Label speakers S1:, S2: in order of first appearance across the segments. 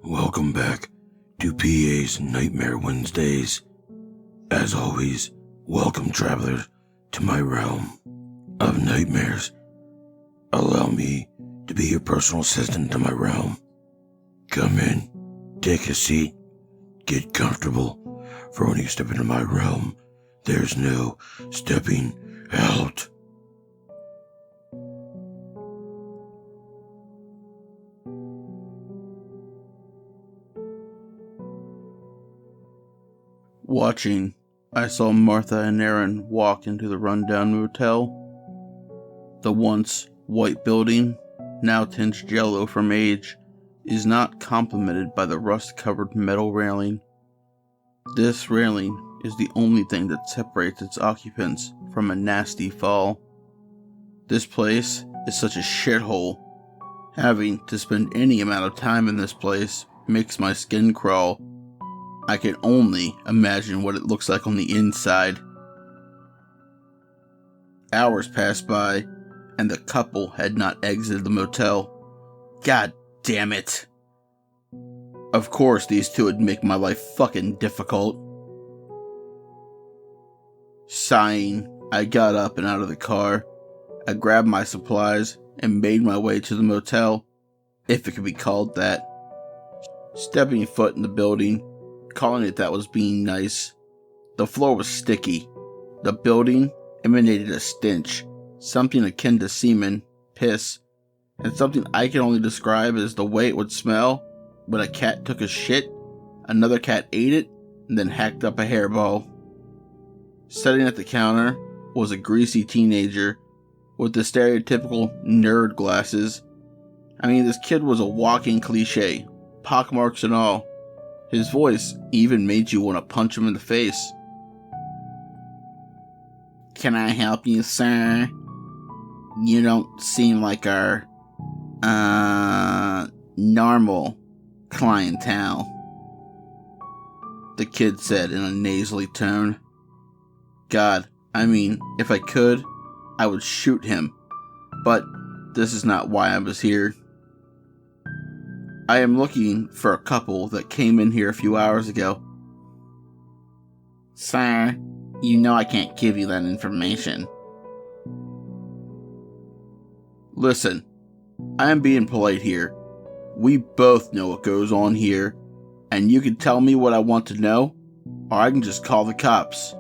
S1: Welcome back to PA's Nightmare Wednesdays. As always, welcome travelers to my realm of nightmares. Allow me to be your personal assistant to my realm. Come in, take a seat, get comfortable, for when you step into my realm, there's no stepping out.
S2: Watching, I saw Martha and Aaron walk into the rundown motel. The once white building, now tinged yellow from age, is not complemented by the rust-covered metal railing. This railing is the only thing that separates its occupants from a nasty fall. This place is such a shithole. Having to spend any amount of time in this place makes my skin crawl. I can only imagine what it looks like on the inside. Hours passed by, and the couple had not exited the motel. God damn it. Of course these two would make my life fucking difficult. Sighing, I got up and out of the car. I grabbed my supplies and made my way to the motel, if it could be called that. Stepping foot in the building, calling it that was being nice. The floor was sticky. The building emanated a stench, something akin to semen, piss, and something I can only describe as the way it would smell when a cat took a shit, another cat ate it, and then hacked up a hairball. Sitting at the counter was a greasy teenager with the stereotypical nerd glasses. I mean, this kid was a walking cliche, pockmarks and all. His voice even made you want to punch him in the face. "Can I help you, sir? You don't seem like our, normal clientele," the kid said in a nasally tone. God, I mean, if I could, I would shoot him. But this is not why I was here. I am looking for a couple that came in here a few hours ago. "Sir, you know I can't give you that information." Listen, I am being polite here. We both know what goes on here, and you can tell me what I want to know, or I can just call the cops.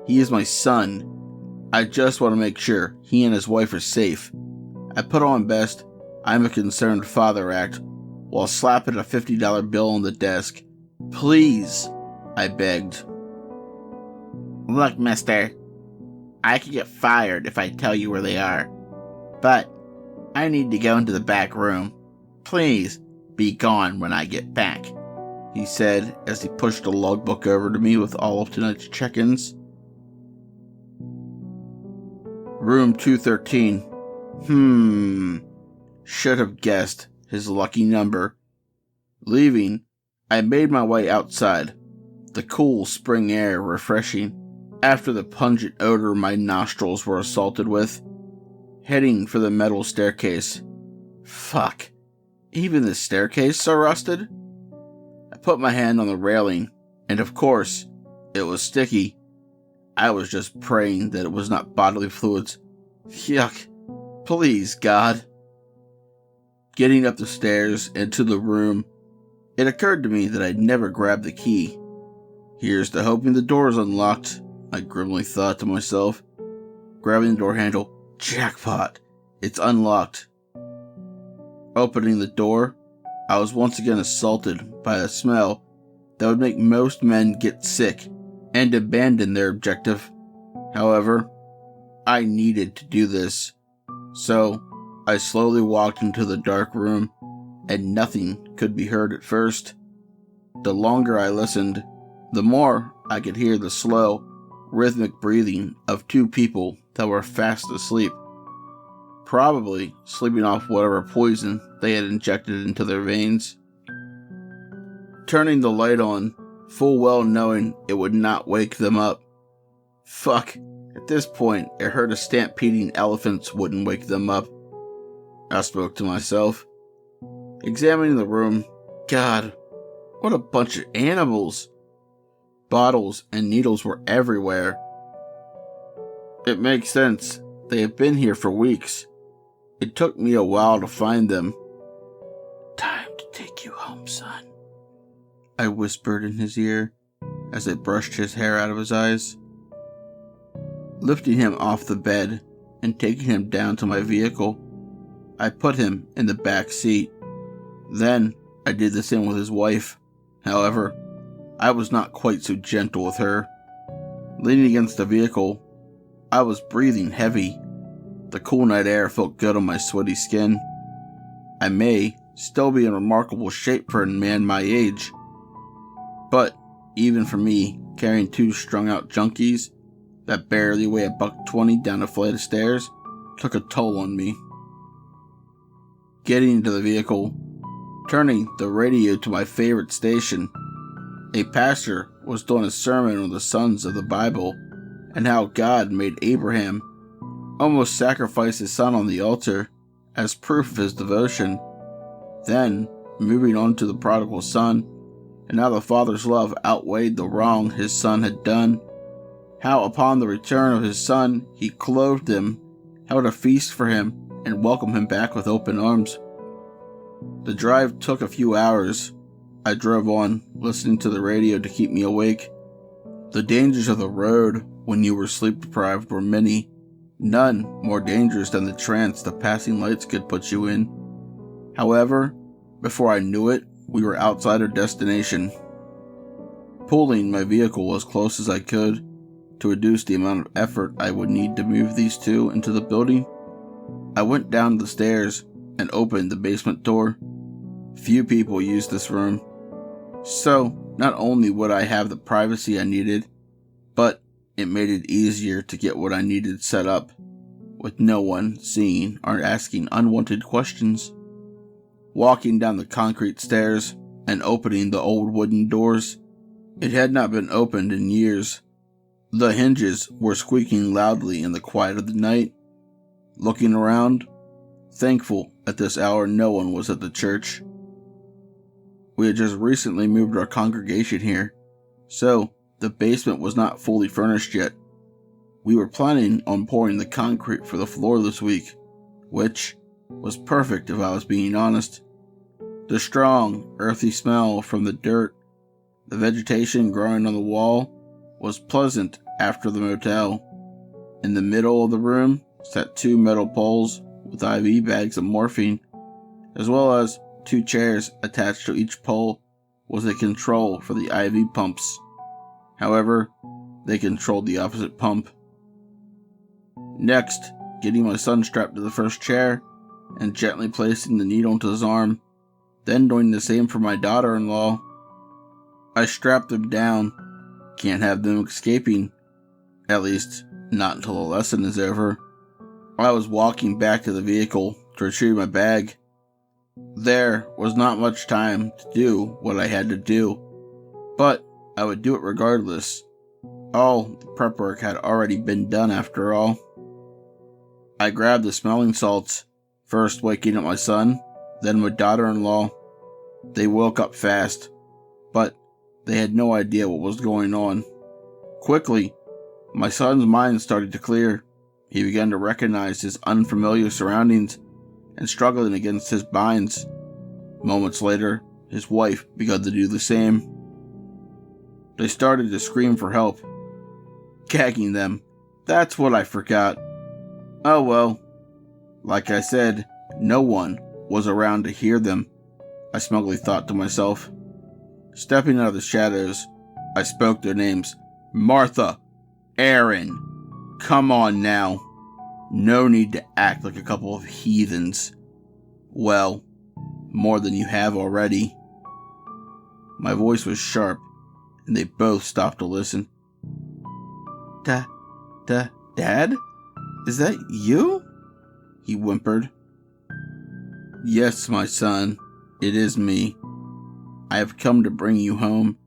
S2: He is my son. I just want to make sure he and his wife are safe. I put on best "I'm a concerned father" act while slapping a $50 bill on the desk. "Please," I begged. "Look, mister, I could get fired if I tell you where they are, but I need to go into the back room. Please be gone when I get back," he said as he pushed a logbook over to me with all of tonight's check-ins. Room 213. Should have guessed his lucky number. Leaving, I made my way outside, the cool spring air refreshing after the pungent odor my nostrils were assaulted with. Heading for the metal staircase. Fuck, even the staircase so rusted? I put my hand on the railing, and of course, it was sticky. I was just praying that it was not bodily fluids. Yuck. Please, God. Getting up the stairs into the room, it occurred to me that I'd never grabbed the key. Here's to hoping the door is unlocked, I grimly thought to myself. Grabbing the door handle, jackpot, it's unlocked. Opening the door, I was once again assaulted by a smell that would make most men get sick and abandon their objective. However, I needed to do this, so I slowly walked into the dark room, and nothing could be heard at first. The longer I listened, the more I could hear the slow, rhythmic breathing of two people that were fast asleep, probably sleeping off whatever poison they had injected into their veins. Turning the light on, full well knowing it would not wake them up. Fuck, at this point, a herd of stampeding elephants wouldn't wake them up. I spoke to myself. Examining the room, God, what a bunch of animals. Bottles and needles were everywhere. It makes sense. They have been here for weeks. It took me a while to find them. Time to take you home, son, I whispered in his ear as I brushed his hair out of his eyes. Lifting him off the bed and taking him down to my vehicle, I put him in the back seat. Then I did the same with his wife. However, I was not quite so gentle with her. Leaning against the vehicle, I was breathing heavy. The cool night air felt good on my sweaty skin. I may still be in remarkable shape for a man my age, but even for me, carrying two strung-out junkies that barely weigh $120 down a flight of stairs took a toll on me. Getting into the vehicle, turning the radio to my favorite station, a pastor was doing a sermon on the sons of the Bible and how God made Abraham almost sacrifice his son on the altar as proof of his devotion. Then, moving on to the prodigal son, and how the father's love outweighed the wrong his son had done. How upon the return of his son, he clothed him, held a feast for him, and welcomed him back with open arms. The drive took a few hours. I drove on, listening to the radio to keep me awake. The dangers of the road when you were sleep-deprived were many, none more dangerous than the trance the passing lights could put you in. However, before I knew it, we were outside our destination. Pulling my vehicle as close as I could to reduce the amount of effort I would need to move these two into the building, I went down the stairs and opened the basement door. Few people use this room, so not only would I have the privacy I needed, but it made it easier to get what I needed set up, with no one seeing or asking unwanted questions. Walking down the concrete stairs and opening the old wooden doors, it had not been opened in years. The hinges were squeaking loudly in the quiet of the night. Looking around, thankful at this hour no one was at the church. We had just recently moved our congregation here, so the basement was not fully furnished yet. We were planning on pouring the concrete for the floor this week, which was perfect if I was being honest. The strong, earthy smell from the dirt, the vegetation growing on the wall, was pleasant after the motel. In the middle of the room sat two metal poles with IV bags of morphine, as well as two chairs attached to each pole was a control for the IV pumps. However, they controlled the opposite pump. Next, getting my son strapped to the first chair and gently placing the needle into his arm, then doing the same for my daughter-in-law. I strapped them down. Can't have them escaping. At least, not until the lesson is over. I was walking back to the vehicle to retrieve my bag. There was not much time to do what I had to do, but I would do it regardless. All the prep work had already been done after all. I grabbed the smelling salts, first waking up my son, then my daughter-in-law. They woke up fast, but they had no idea what was going on. Quickly, my son's mind started to clear. He began to recognize his unfamiliar surroundings and struggling against his binds. Moments later, his wife began to do the same. They started to scream for help. Gagging them. That's what I forgot. Oh well. Like I said, no one was around to hear them, I smugly thought to myself. Stepping out of the shadows, I spoke their names. Martha, Aaron, come on now. No need to act like a couple of heathens. Well, more than you have already. My voice was sharp, and they both stopped to listen. Dad? Is that you? He whimpered. Yes, my son, it is me. I have come to bring you home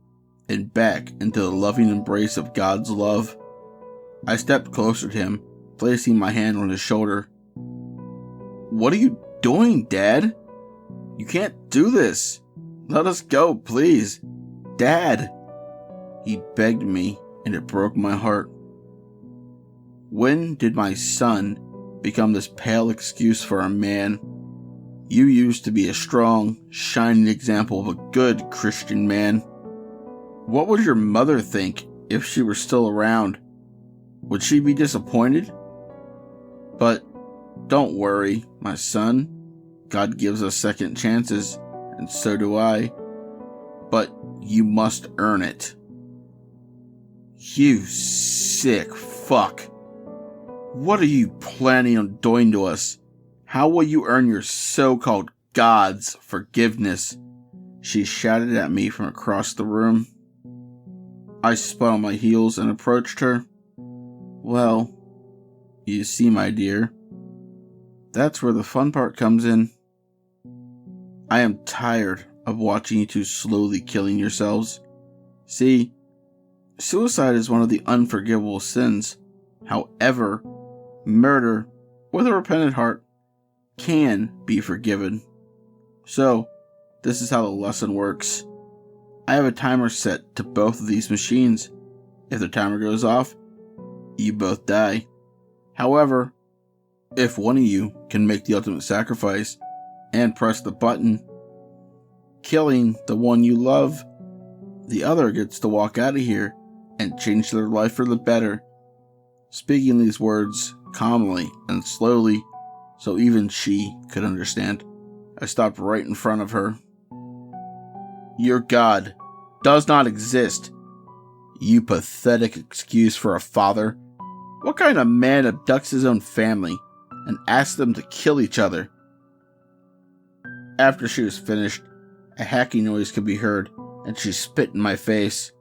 S2: and back into the loving embrace of God's love. I stepped closer to him, placing my hand on his shoulder. What are you doing, Dad? You can't do this. Let us go, please. Dad. He begged me, and it broke my heart. When did my son become this pale excuse for a man? You used to be a strong, shining example of a good Christian man. What would your mother think if she were still around? Would she be disappointed? But don't worry, my son. God gives us second chances, and so do I. But you must earn it. You sick fuck. What are you planning on doing to us? How will you earn your so-called God's forgiveness? She shouted at me from across the room. I spun on my heels and approached her. Well, you see, my dear, that's where the fun part comes in. I am tired of watching you two slowly killing yourselves. See, suicide is one of the unforgivable sins. However, murder with a repentant heart can be forgiven. So, this is how the lesson works. I have a timer set to both of these machines. If the timer goes off, you both die. However, if one of you can make the ultimate sacrifice and press the button, killing the one you love, the other gets to walk out of here and change their life for the better. Speaking these words calmly and slowly so even she could understand, I stopped right in front of her. Your God does not exist. You pathetic excuse for a father. What kind of man abducts his own family and asks them to kill each other? After she was finished, a hacking noise could be heard, and she spit in my face.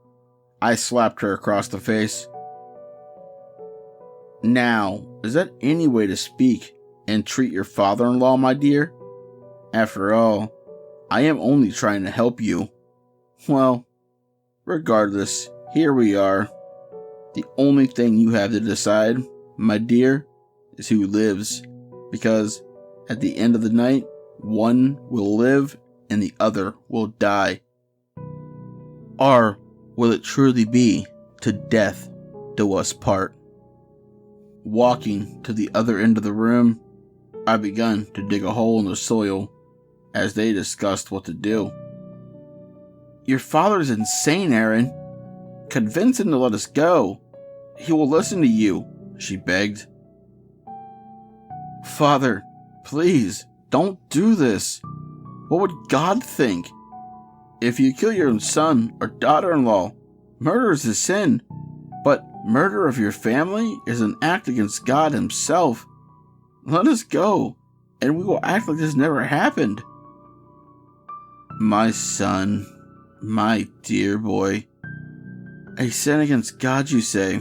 S2: I slapped her across the face. Now, is that any way to speak and treat your father-in-law, my dear? After all, I am only trying to help you. Well, regardless, here we are. The only thing you have to decide, my dear, is who lives, because at the end of the night, one will live and the other will die. Or will it truly be to death do us part? Walking to the other end of the room, I begun to dig a hole in the soil as they discussed what to do. Your father's insane, Aaron. Convince him to let us go. He will listen to you, she begged. Father, please, don't do this. What would God think? If you kill your own son or daughter-in-law, murder is a sin, but murder of your family is an act against God himself. Let us go, and we will act like this never happened. My son, my dear boy. A sin against God, you say?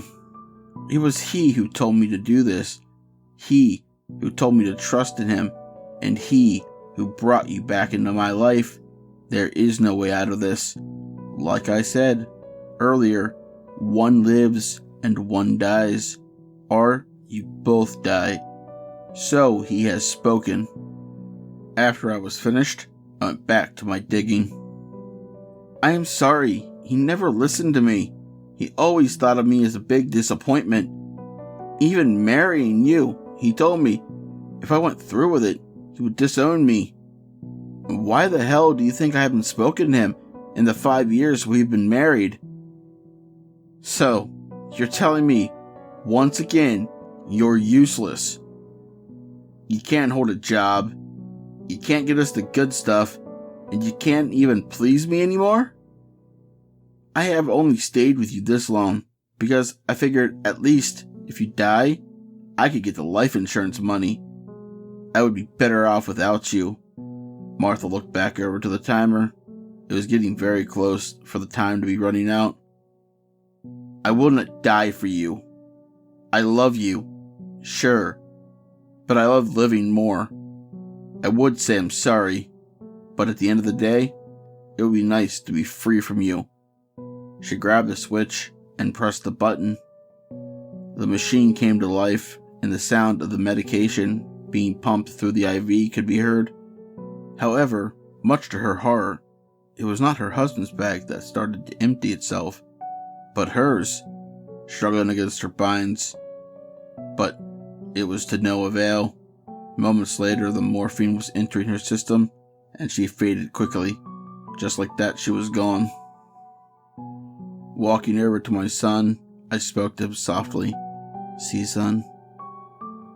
S2: It was He who told me to do this. He who told me to trust in Him, and He who brought you back into my life. There is no way out of this. Like I said earlier, one lives and one dies, or you both die. So He has spoken. After I was finished, I went back to my digging. I am sorry. He never listened to me. He always thought of me as a big disappointment. Even marrying you, he told me if I went through with it, he would disown me. Why the hell do you think I haven't spoken to him in the 5 years we've been married? So, you're telling me, once again, you're useless. You can't hold a job, you can't get us the good stuff, and you can't even please me anymore? I have only stayed with you this long because I figured at least if you die, I could get the life insurance money. I would be better off without you. Martha looked back over to the timer. It was getting very close for the time to be running out. I will not die for you. I love you, sure, but I love living more. I would say I'm sorry, but at the end of the day, it would be nice to be free from you. She grabbed the switch and pressed the button. The machine came to life, and the sound of the medication being pumped through the IV could be heard. However, Much to her horror, it was not her husband's bag that started to empty itself, but hers, struggling against her binds. But it was to no avail. Moments later, the morphine was entering her system, and she faded quickly. Just like that, she was gone. Walking over to my son, I spoke to him softly. "See, son,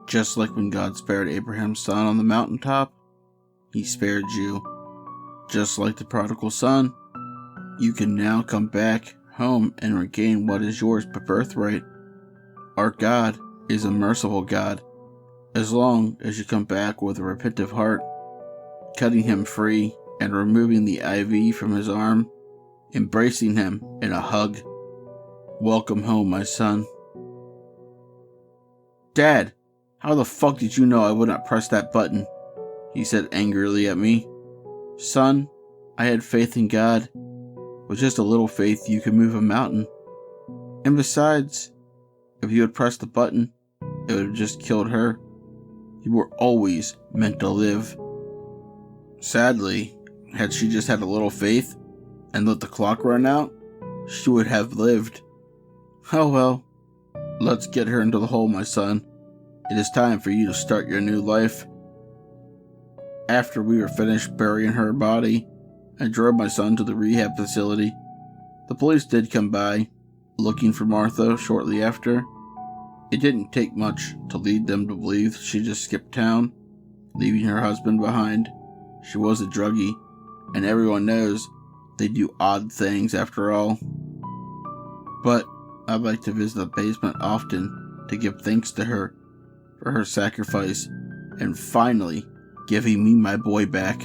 S2: just like when God spared Abraham's son on the mountaintop, he spared you. Just like the prodigal son, you can now come back home and regain what is yours by birthright. Our God is a merciful God, as long as you come back with a repentant heart, cutting him free and removing the IV from his arm, embracing him in a hug. Welcome home, my son." "Dad, how the fuck did you know I would not press that button?" he said angrily at me. "Son, I had faith in God. With just a little faith, you could move a mountain. And besides, if you had pressed the button, it would have just killed her. You were always meant to live." Sadly, had she just had a little faith and let the clock run out, she would have lived. Oh well, let's get her into the hole, my son. It is time for you to start your new life. After we were finished burying her body, I drove my son to the rehab facility. The police did come by, looking for Martha shortly after. It didn't take much to lead them to believe she just skipped town, leaving her husband behind. She was a druggie, and everyone knows they do odd things after all. But I'd like to visit the basement often to give thanks to her for her sacrifice and finally giving me my boy back.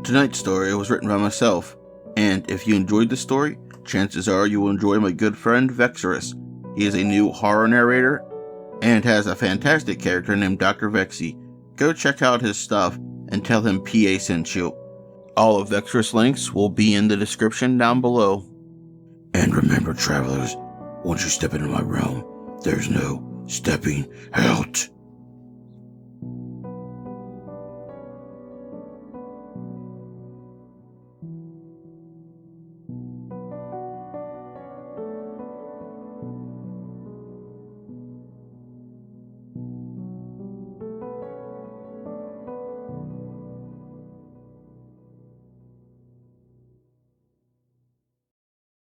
S2: Tonight's story was written by myself, and if you enjoyed the story, chances are you will enjoy my good friend Vexarus. He is a new horror narrator and has a fantastic character named Dr. Vexy. Go check out his stuff and tell him PA sent you. All of Vexarus' links will be in the description down below.
S1: And remember, travelers, once you step into my realm, there's no stepping out.